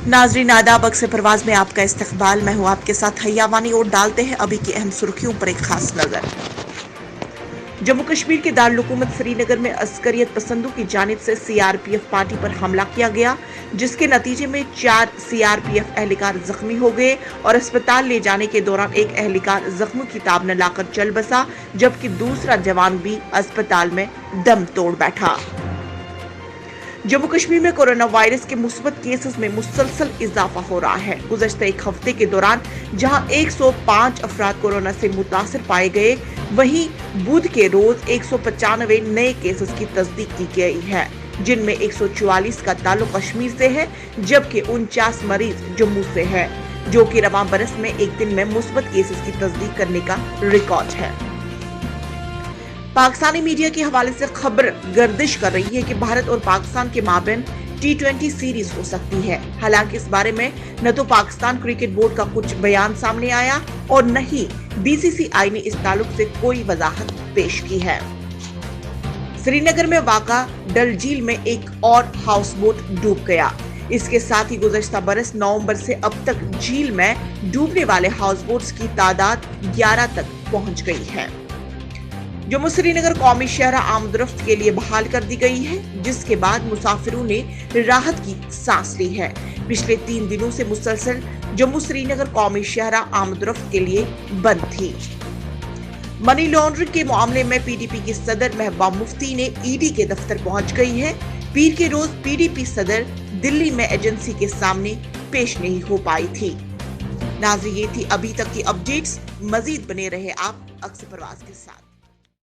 नाजरीन आदाब, अक्सर परवाज में आपका इस्तकबाल। मैं हूं आपके साथ हयावानी और डालते हैं अभी की अहम सुर्खियों पर एक खास नजर। जम्मू कश्मीर के दारुल-हुकूमत श्रीनगर में अस्करियत पसंदों की जानिब से सीआरपीएफ पार्टी पर हमला किया गया, जिसके नतीजे में 4 सीआरपीएफ एहलकार जख्मी हो गए और अस्पताल ले जाने के दौरान एक एहलकार जख्मों की ताब न लाकर चल बसा, जबकि दूसरा जवान भी अस्पताल में दम तोड़ बैठा। जम्मू कश्मीर में कोरोना वायरस के मुस्बत केसेस में मुसलसल इजाफा हो रहा है। गुज़श्ता एक हफ्ते के दौरान जहां 105 अफराद कोरोना से मुतासिर पाए गए, वहीं बुध के रोज 195 नए केसेस की तस्दीक की गई है, जिनमें 144 का ताल्लुक कश्मीर से है, जबकि 49 मरीज जम्मू से है, जो कि रवां बरस में एक दिन में मुस्बत केसेस की तस्दीक करने का रिकॉर्ड है। पाकिस्तानी मीडिया के हवाले से खबर गर्दिश कर रही है कि भारत और पाकिस्तान के माबैन T20 सीरीज हो सकती है। हालांकि इस बारे में न तो पाकिस्तान क्रिकेट बोर्ड का कुछ बयान सामने आया और न ही BCCI ने इस ताल्लुक से कोई वजाहत पेश की है। श्रीनगर में वाक़ा डल झील में एक और हाउस बोट डूब गया। इसके साथ ही गुज़श्ता बरस नवंबर से अब तक झील में डूबने वाले हाउस बोट्स की तादाद 11 तक पहुंच गई है। जम्मू श्रीनगर कौमी शहरा आमदरफ्त के लिए बहाल कर दी गई है, जिसके बाद मुसाफिरों ने राहत की सांस ली है। पिछले 3 दिनों से मुसलसल जम्मू श्रीनगर कौमी शहरा आमदरफ्त के लिए बंद थी। मनी लॉन्ड्रिंग के मामले में PDP की सदर महबूबा मुफ्ती ने ED के दफ्तर पहुंच गई है। पीर के रोज PDP सदर दिल्ली में एजेंसी के सामने पेश नहीं हो पाई थी। नाज़रीन, ये थी अभी तक की अपडेट्स। मजीद बने रहे आप अक्सर परवाज के साथ।